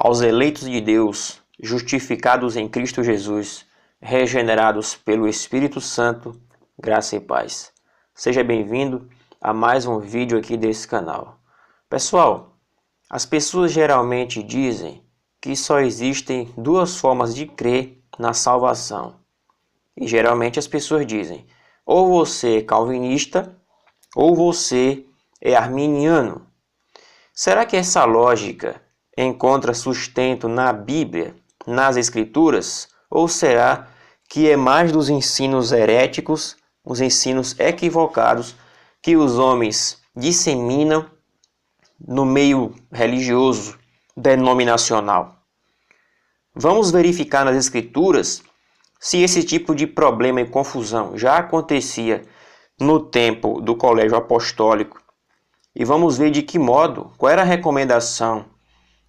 aos eleitos de Deus, justificados em Cristo Jesus, regenerados pelo Espírito Santo, graça e paz. Seja bem-vindo a mais um vídeo aqui desse canal. Pessoal, as pessoas geralmente dizem que só existem duas formas de crer na salvação. E geralmente as pessoas dizem, ou você é calvinista, ou você é arminiano. Será que essa lógica encontra sustento na Bíblia, nas Escrituras? Ou será que é mais dos ensinos heréticos, os ensinos equivocados que os homens disseminam no meio religioso denominacional? Vamos verificar nas Escrituras se esse tipo de problema e confusão já acontecia no tempo do colégio apostólico. E vamos ver de que modo, qual era a recomendação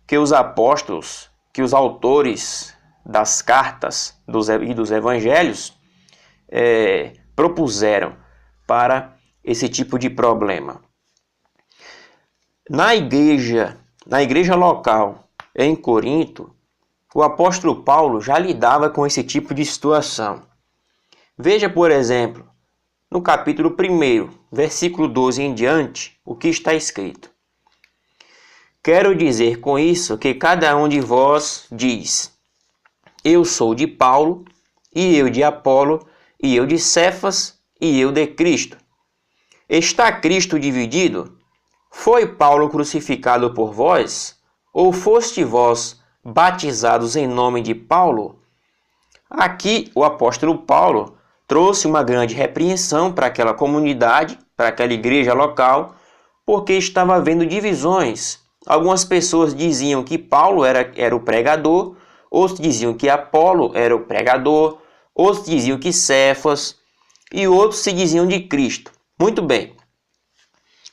que os apóstolos, que os autores das cartas e dos evangelhos propuseram para esse tipo de problema. Na igreja local em Corinto, o apóstolo Paulo já lidava com esse tipo de situação. Veja, por exemplo, no capítulo 1, versículo 12 em diante, o que está escrito. Quero dizer com isso que cada um de vós diz, eu sou de Paulo, e eu de Apolo, e eu de Cefas, e eu de Cristo. Está Cristo dividido? Foi Paulo crucificado por vós? Ou foste vós batizados em nome de Paulo? Aqui o apóstolo Paulo trouxe uma grande repreensão para aquela comunidade, para aquela igreja local, porque estava havendo divisões. Algumas pessoas diziam que Paulo era o pregador, outros diziam que Apolo era o pregador, outros diziam que Cefas, e outros se diziam de Cristo. Muito bem.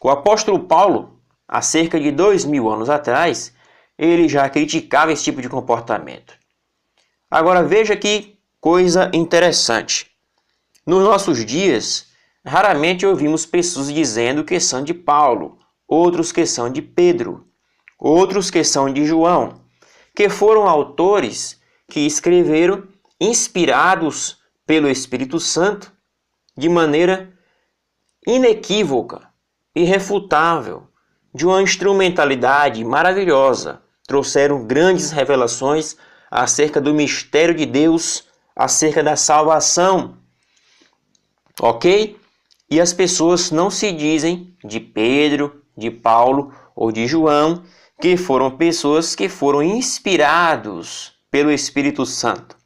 O apóstolo Paulo, há cerca de 2000 anos atrás, ele já criticava esse tipo de comportamento. Agora veja que coisa interessante. Nos nossos dias, raramente ouvimos pessoas dizendo que são de Paulo, outros que são de Pedro, outros que são de João, que foram autores que escreveram inspirados pelo Espírito Santo de maneira inequívoca, irrefutável, de uma instrumentalidade maravilhosa. Trouxeram grandes revelações acerca do mistério de Deus, acerca da salvação. Ok? E as pessoas não se dizem de Pedro, de Paulo ou de João, que foram pessoas que foram inspirados pelo Espírito Santo,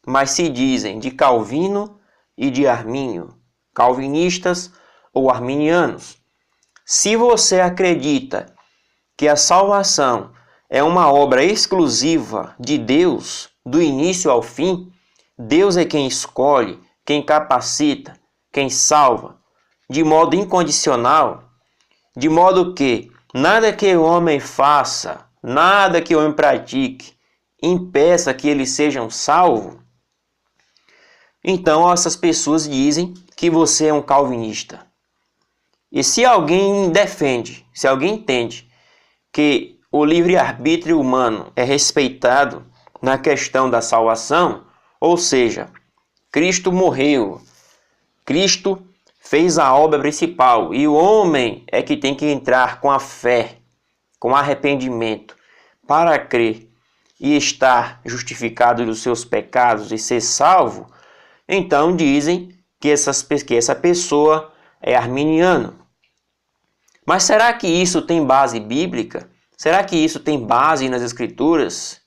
mas se dizem de Calvino e de Armínio, calvinistas ou arminianos. Se você acredita que a salvação é uma obra exclusiva de Deus, do início ao fim, Deus é quem escolhe, quem capacita, quem salva, de modo incondicional, de modo que nada que o homem faça, nada que o homem pratique, impeça que eles sejam salvos, então essas pessoas dizem que você é um calvinista. E se alguém defende, se alguém entende que o livre-arbítrio humano é respeitado na questão da salvação, ou seja, Cristo morreu, Cristo fez a obra principal e o homem é que tem que entrar com a fé, com arrependimento, para crer e estar justificado dos seus pecados e ser salvo, então dizem que essa pessoa é arminiano. Mas será que isso tem base bíblica? Será que isso tem base nas Escrituras?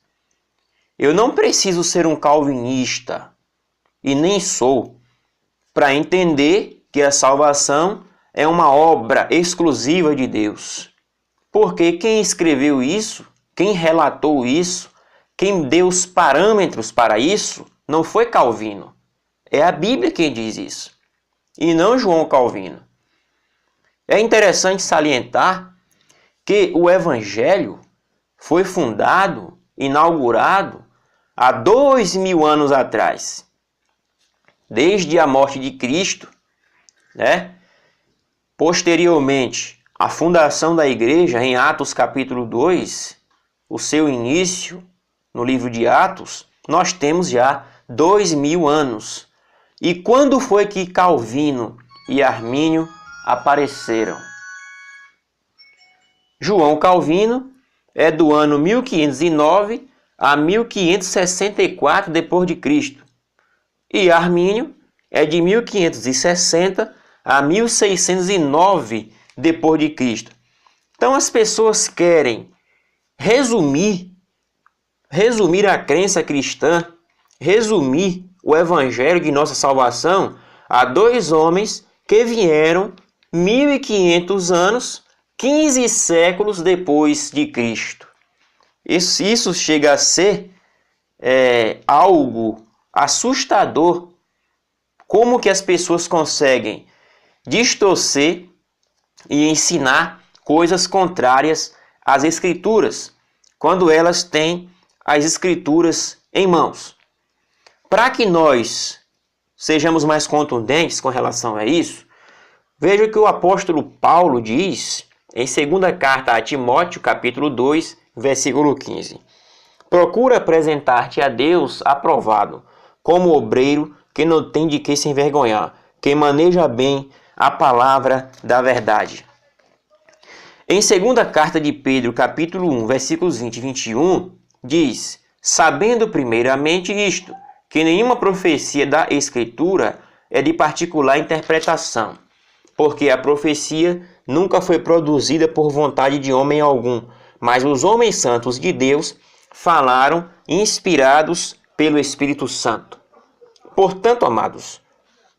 Eu não preciso ser um calvinista, e nem sou, para entender que a salvação é uma obra exclusiva de Deus. Porque quem escreveu isso, quem relatou isso, quem deu os parâmetros para isso, não foi Calvino. É a Bíblia quem diz isso, e não João Calvino. É interessante salientar que o Evangelho foi fundado, inaugurado, há 2000 anos atrás. Desde a morte de Cristo, posteriormente, a fundação da igreja, em Atos capítulo 2, o seu início no livro de Atos, nós temos já 2000 anos. E quando foi que Calvino e Armínio apareceram? João Calvino é do ano 1509 a 1564 d.C. E Armínio é de 1560 a 1609 d.C. Então as pessoas querem resumir a crença cristã, resumir o evangelho de nossa salvação a dois homens que vieram 1500 anos, 15 séculos depois de Cristo. Isso chega a ser algo assustador. Como que as pessoas conseguem distorcer e ensinar coisas contrárias às Escrituras, quando elas têm as Escrituras em mãos? Para que nós sejamos mais contundentes com relação a isso, veja o que o apóstolo Paulo diz em 2ª carta a Timóteo, capítulo 2, versículo 15. Procura apresentar-te a Deus aprovado, como obreiro que não tem de que se envergonhar, que maneja bem a palavra da verdade. Em 2ª carta de Pedro, capítulo 1, versículos 20 e 21, diz: sabendo primeiramente isto, que nenhuma profecia da Escritura é de particular interpretação, porque a profecia nunca foi produzida por vontade de homem algum, mas os homens santos de Deus falaram inspirados pelo Espírito Santo. Portanto, amados,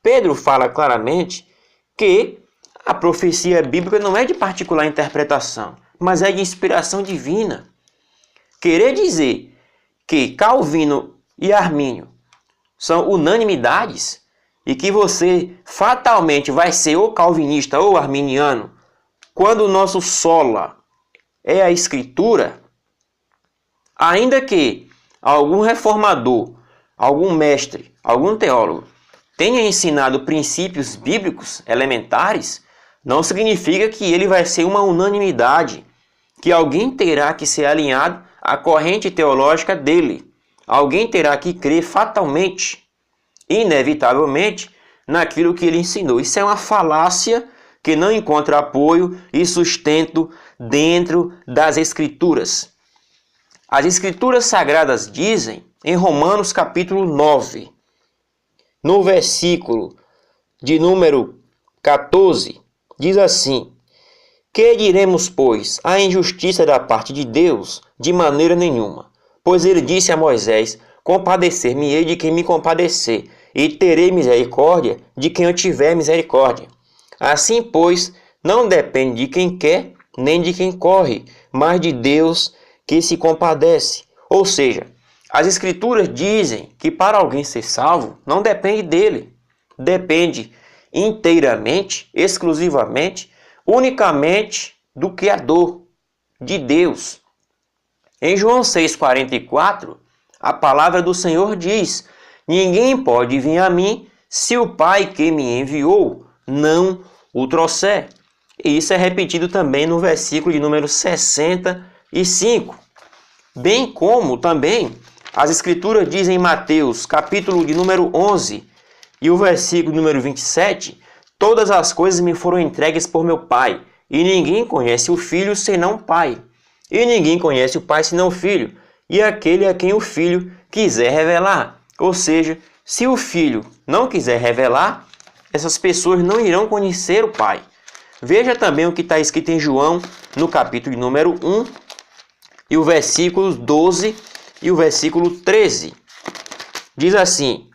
Pedro fala claramente que a profecia bíblica não é de particular interpretação, mas é de inspiração divina. Querer dizer que Calvino e Armínio são unanimidades e que você fatalmente vai ser ou calvinista ou arminiano quando o nosso sola é a Escritura, ainda que algum reformador, algum mestre, algum teólogo tenha ensinado princípios bíblicos elementares, não significa que ele vai ser uma unanimidade, que alguém terá que ser alinhado à corrente teológica dele. Alguém terá que crer fatalmente, inevitavelmente, naquilo que ele ensinou. Isso é uma falácia que não encontra apoio e sustento dentro das Escrituras. As Escrituras Sagradas dizem, em Romanos capítulo 9, no versículo de número 14, diz assim: que diremos, pois, à injustiça da parte de Deus? De maneira nenhuma. Pois ele disse a Moisés: compadecer-me-ei de quem me compadecer, e terei misericórdia de quem eu tiver misericórdia. Assim, pois, não depende de quem quer, nem de quem corre, mas de Deus que se compadece. Ou seja, as Escrituras dizem que para alguém ser salvo, não depende dele. Depende inteiramente, exclusivamente, unicamente do Criador, de Deus. Em João 6,44, a palavra do Senhor diz: ninguém pode vir a mim se o Pai que me enviou não o trouxer. E isso é repetido também no versículo de número 65. Bem como também as Escrituras dizem em Mateus, capítulo de número 11, e o versículo número 27, todas as coisas me foram entregues por meu Pai, e ninguém conhece o Filho senão o Pai, e ninguém conhece o Pai senão o Filho, e aquele a quem o Filho quiser revelar. Ou seja, se o Filho não quiser revelar, essas pessoas não irão conhecer o Pai. Veja também o que está escrito em João, no capítulo número 1, e o versículo 12 e o versículo 13. Diz assim: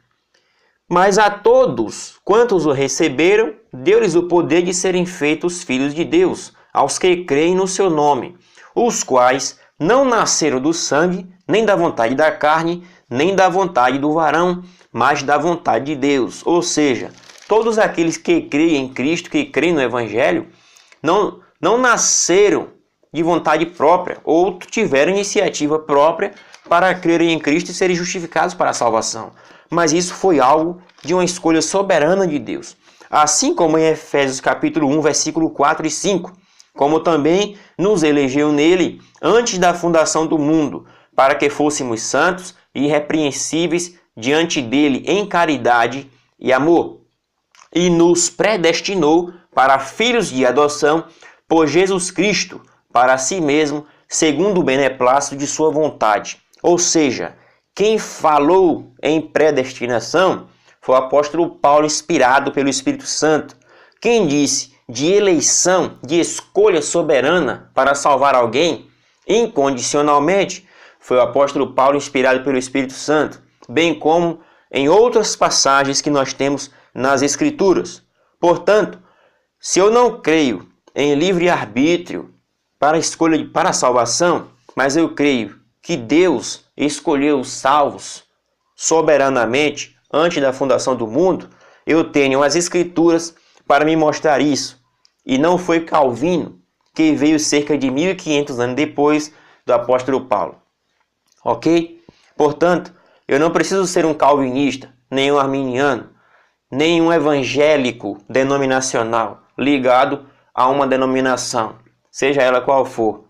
mas a todos quantos o receberam, deu-lhes o poder de serem feitos filhos de Deus, aos que creem no seu nome, os quais não nasceram do sangue, nem da vontade da carne, nem da vontade do varão, mas da vontade de Deus. Ou seja, todos aqueles que creem em Cristo, que creem no Evangelho, não nasceram de vontade própria, ou tiveram iniciativa própria para crerem em Cristo e serem justificados para a salvação. Mas isso foi algo de uma escolha soberana de Deus. Assim como em Efésios capítulo 1, versículo 4 e 5, como também nos elegeu nele antes da fundação do mundo, para que fôssemos santos e irrepreensíveis diante dele em caridade e amor, e nos predestinou para filhos de adoção por Jesus Cristo, para si mesmo, segundo o beneplácito de sua vontade. Ou seja, quem falou em predestinação foi o apóstolo Paulo, inspirado pelo Espírito Santo. Quem disse de eleição, de escolha soberana para salvar alguém incondicionalmente, foi o apóstolo Paulo, inspirado pelo Espírito Santo, bem como em outras passagens que nós temos nas Escrituras. Portanto, se eu não creio em livre-arbítrio para a escolha para a salvação, mas eu creio que Deus escolheu os salvos soberanamente antes da fundação do mundo, eu tenho as Escrituras para me mostrar isso. E não foi Calvino, que veio cerca de 1500 anos depois do apóstolo Paulo. Ok? Portanto, eu não preciso ser um calvinista, nem um arminiano, nem um evangélico denominacional ligado a uma denominação, seja ela qual for,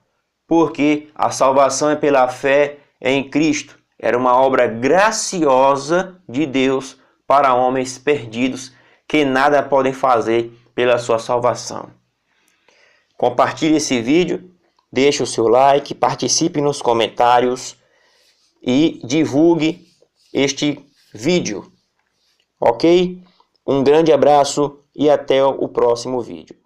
porque a salvação é pela fé em Cristo. Era uma obra graciosa de Deus para homens perdidos que nada podem fazer pela sua salvação. Compartilhe esse vídeo, deixe o seu like, participe nos comentários e divulgue este vídeo. Ok? Um grande abraço e até o próximo vídeo.